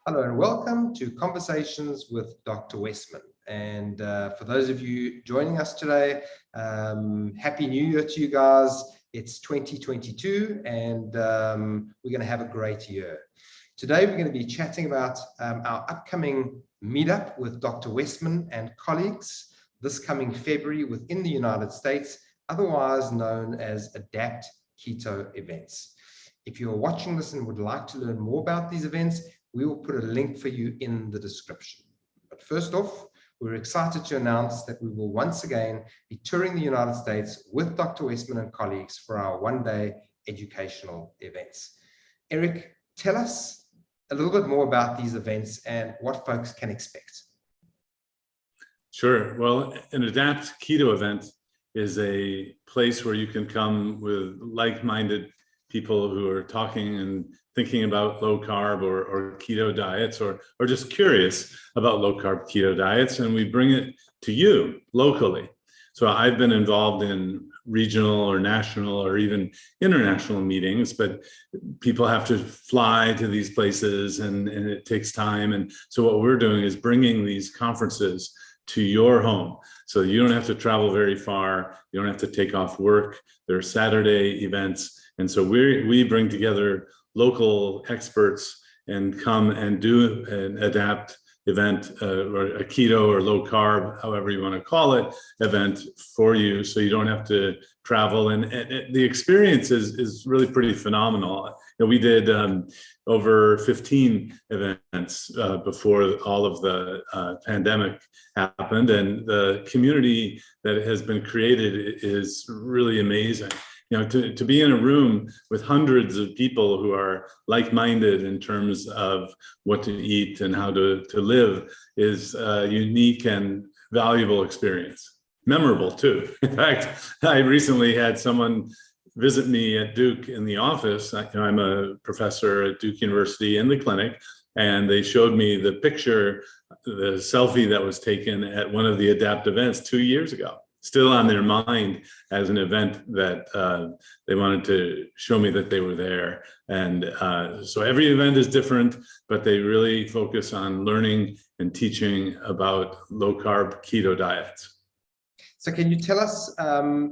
Hello and welcome to Conversations with Dr. Westman. And for those of you joining us today, Happy New Year to you guys. It's 2022 and we're going to have a great year. Today we're going to be chatting about our upcoming meetup with Dr. Westman and colleagues this coming February within the United States, otherwise known as Adapt Keto events. If you're watching this and would like to learn more about these events, we will put a link for you in the description. But first off, we're excited to announce that we will once again be touring the United States with Dr. Westman and colleagues for our one-day educational events. Eric, tell us a little bit more about these events and what folks can expect. Sure. Well, an Adapt Keto event is a place where you can come with like-minded people who are talking and thinking about low carb or keto diets or just curious about low carb keto diets, and we bring it to you locally. So I've been involved in regional or national or even international meetings, but people have to fly to these places and it takes time. And so what we're doing is bringing these conferences to your home. So you don't have to travel very far. You don't have to take off work. There are Saturday events. And so we bring together local experts and come and do an Adapt event or a keto or low carb, however you want to call it, event for you, so you don't have to travel. And the experience is really pretty phenomenal. You know, we did over 15 events before all of the pandemic happened, and the community that has been created is really amazing. You know, to be in a room with hundreds of people who are like-minded in terms of what to eat and how to live is a unique and valuable experience. Memorable too. In fact, I recently had someone visit me at Duke in the office. I'm a professor at Duke University in the clinic, and they showed me the picture, the selfie that was taken at one of the Adapt events 2 years ago. Still on their mind as an event that they wanted to show me that they were there. And so every event is different, but they really focus on learning and teaching about low-carb keto diets. So can you tell us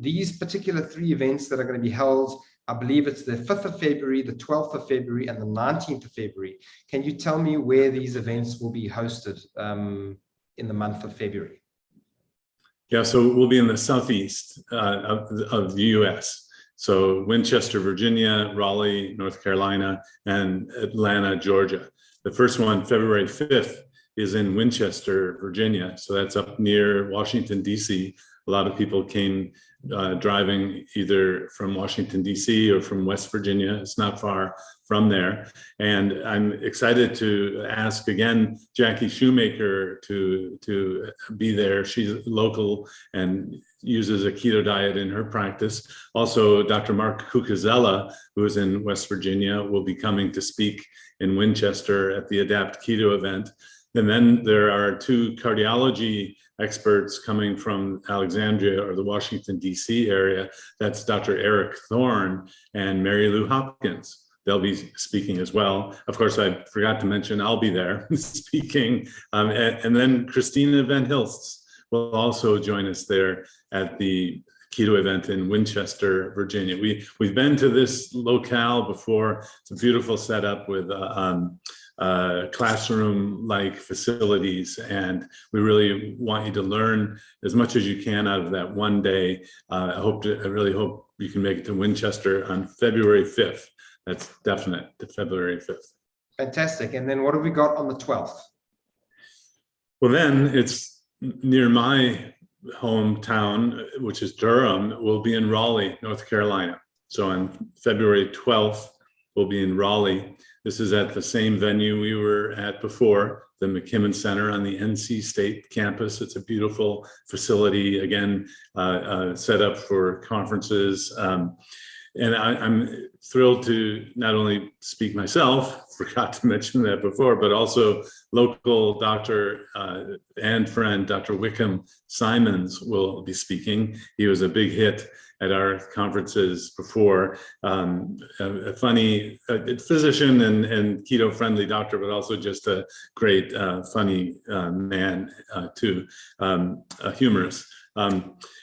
these particular 3 events that are going to be held? I believe it's the 5th of February, the 12th of February, and the 19th of February. Can you tell me where these events will be hosted in the month of February? Yeah, so we'll be in the southeast of the US. So Winchester, Virginia, Raleigh, North Carolina, and Atlanta, Georgia. The first one, February 5th, is in Winchester, Virginia. So that's up near Washington, D.C. A lot of people came driving either from Washington, D.C. or from West Virginia. It's not far from there. And I'm excited to ask again Jackie Shoemaker to be there. She's local and uses a keto diet in her practice. Also, Dr. Mark Cucuzella, who is in West Virginia, will be coming to speak in Winchester at the Adapt Keto event. And then there are 2 cardiology experts coming from Alexandria or the Washington, D.C. area. That's Dr. Eric Thorne and Mary Lou Hopkins. They'll be speaking as well. Of course, I forgot to mention I'll be there speaking. And then Christina Van Hilst will also join us there at the keto event in Winchester, Virginia. We've been to this locale before. It's a beautiful setup with classroom-like facilities, and we really want you to learn as much as you can out of that one day. I really hope you can make it to Winchester on February 5th. That's definite, February 5th. Fantastic. And then what have we got on the 12th? Well, then it's near my hometown, which is Durham. We'll be in Raleigh, North Carolina. So on February 12th, we'll be in Raleigh. This is at the same venue we were at before, the McKimmon Center on the NC State campus. It's a beautiful facility, again, set up for conferences. I'm thrilled to not only speak myself, forgot to mention that before, but also local doctor and friend, Dr. Wickham Simons, will be speaking. He was a big hit at our conferences before. A funny physician and keto-friendly doctor, but also just a great, funny man too, a humorist.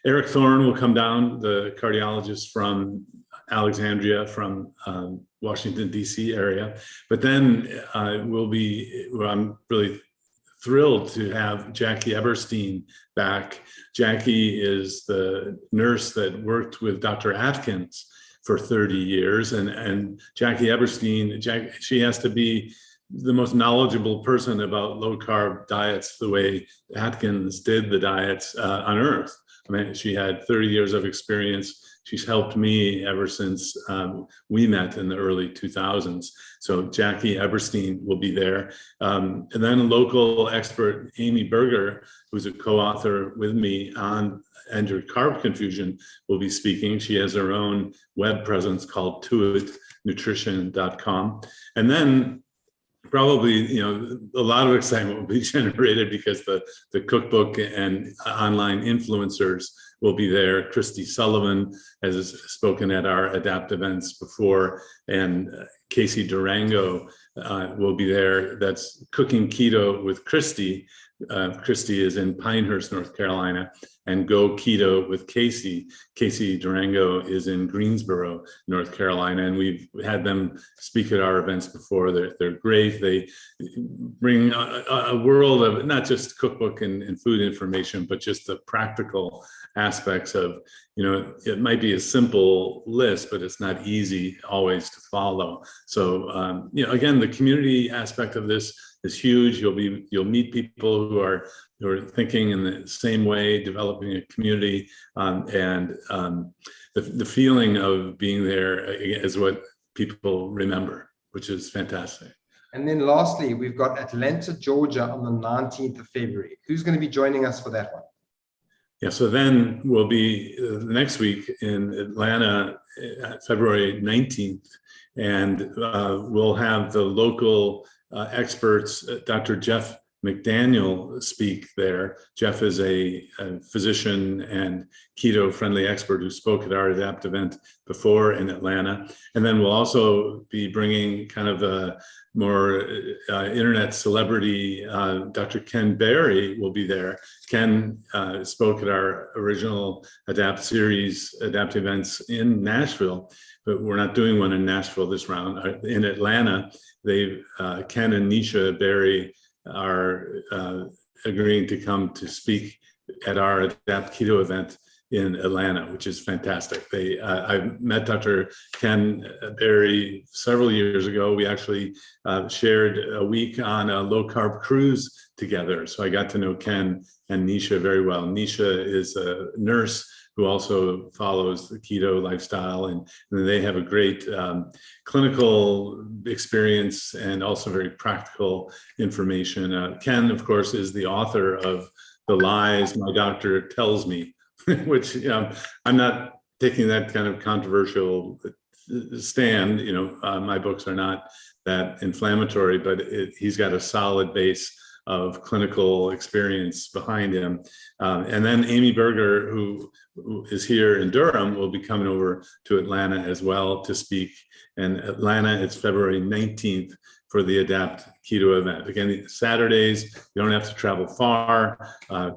Eric Thorne will come down, the cardiologist from Alexandria, from Washington, D.C. area. But then I'm really thrilled to have Jackie Eberstein back. Jackie is the nurse that worked with Dr. Atkins for 30 years. And Jackie Eberstein, she has to be the most knowledgeable person about low-carb diets the way Atkins did the diets on Earth. I mean, she had 30 years of experience. She's helped me ever since we met in the early 2000s. So Jackie Eberstein will be there. And then a local expert, Amy Berger, who's a co-author with me on End Your Carb Confusion, will be speaking. She has her own web presence called toitnutrition.com. And then probably, a lot of excitement will be generated because the cookbook and online influencers will be there. Christy Sullivan has spoken at our ADAPT events before, and Casey Durango will be there. That's Cooking Keto with Christy. Christy is in Pinehurst, North Carolina, and Go Keto with Casey. Casey Durango is in Greensboro, North Carolina, and we've had them speak at our events before. They're great. They bring a world of not just cookbook and food information, but just the practical aspects of, it might be a simple list, but it's not easy always to follow. So, again, the community aspect of this is huge. You'll meet people who are thinking in the same way, developing a community, and the feeling of being there is what people remember, which is fantastic. And then lastly, we've got Atlanta, Georgia on the 19th of February. Who's going to be joining us for that one? Yeah, so then we'll be next week in Atlanta, February 19th, and we'll have the local experts, Dr. Jeff McDaniel, speak there. Jeff is a physician and keto-friendly expert who spoke at our ADAPT event before in Atlanta. And then we'll also be bringing kind of a more internet celebrity. Dr. Ken Berry will be there. Ken spoke at our original ADAPT series, ADAPT events in Nashville, but we're not doing one in Nashville this round. In Atlanta, Ken and Nisha Berry are agreeing to come to speak at our ADAPT Keto event in Atlanta, which is fantastic. I met Dr. Ken Berry several years ago. We actually shared a week on a low-carb cruise together. So I got to know Ken and Nisha very well. Nisha is a nurse who also follows the keto lifestyle, and they have a great clinical experience and also very practical information. Ken, of course, is the author of The Lies My Doctor Tells Me, which I'm not taking that kind of controversial stand. My books are not that inflammatory, but he's got a solid base of clinical experience behind him. And then Amy Berger, who is here in Durham, will be coming over to Atlanta as well to speak. And Atlanta, it's February 19th for the ADAPT Keto event. Again, Saturdays, you don't have to travel far.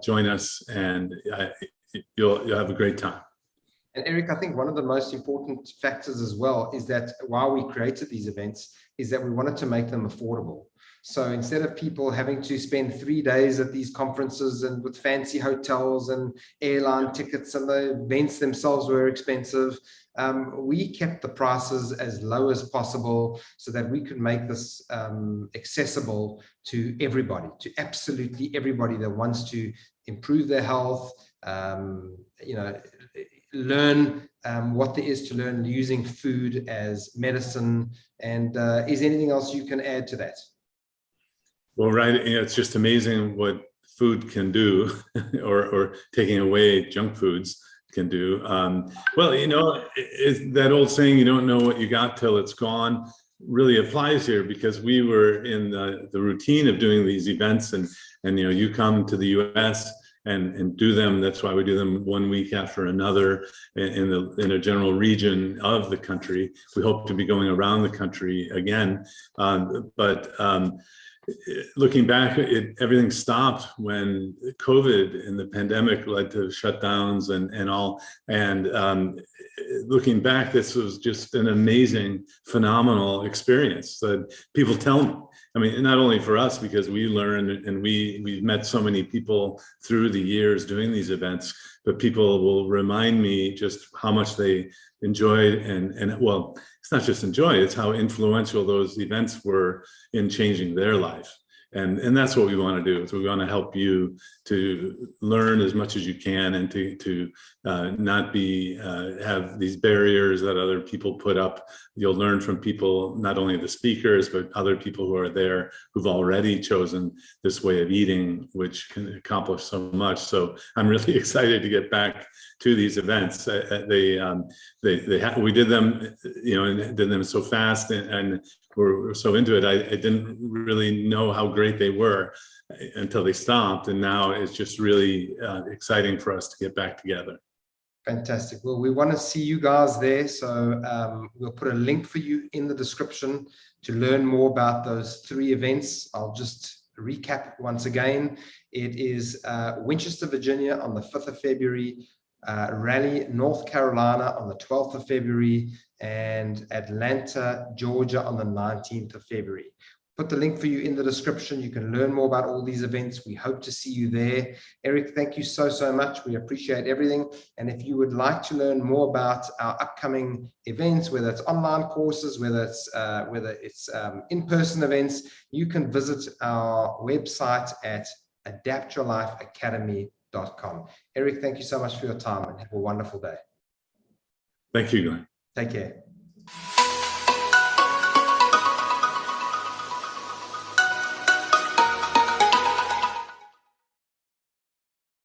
Join us and you'll have a great time. And Eric, I think one of the most important factors as well is that while we created these events, is that we wanted to make them affordable. So instead of people having to spend 3 days at these conferences and with fancy hotels and airline tickets, and the events themselves were expensive, we kept the prices as low as possible so that we could make this accessible to everybody, to absolutely everybody that wants to improve their health, learn what there is to learn using food as medicine. And is anything else you can add to that? Well, right. It's just amazing what food can do, or taking away junk foods can do. Well, you know, that old saying, you don't know what you got till it's gone, really applies here, because we were in the routine of doing these events, and you know, you come to the US and do them. That's why we do them one week after another in a general region of the country. We hope to be going around the country again, but looking back, everything stopped when COVID and the pandemic led to shutdowns and all. And looking back, this was just an amazing, phenomenal experience that people tell me. I mean, not only for us, because we learned and we've met so many people through the years doing these events, but people will remind me just how much they enjoyed and well, it's not just enjoy, it's how influential those events were in changing their life. And that's what we want to do, is we want to help you to learn as much as you can, and to not be have these barriers that other people put up. You'll learn from people, not only the speakers, but other people who are there who've already chosen this way of eating, which can accomplish so much. So I'm really excited to get back to these events. We did them, you know, and did them so fast, and we're so into it. I didn't really know how great they were until they stopped, and now it's just really exciting for us to get back together. Fantastic. Well, we want to see you guys there, so we'll put a link for you in the description to learn more about those 3 events. I'll just recap once again. It is Winchester, Virginia on the 5th of February, Raleigh, North Carolina on the 12th of February, and Atlanta, Georgia on the 19th of February. Put the link for you in the description. You can learn more about all these events. We hope to see you there. Eric, thank you so much. We appreciate everything. And if you would like to learn more about our upcoming events, whether it's online courses, whether it's in-person events, you can visit our website at adaptyourlifeacademy.com. Eric, thank you so much for your time, and have a wonderful day. Thank you, Glenn. Take care.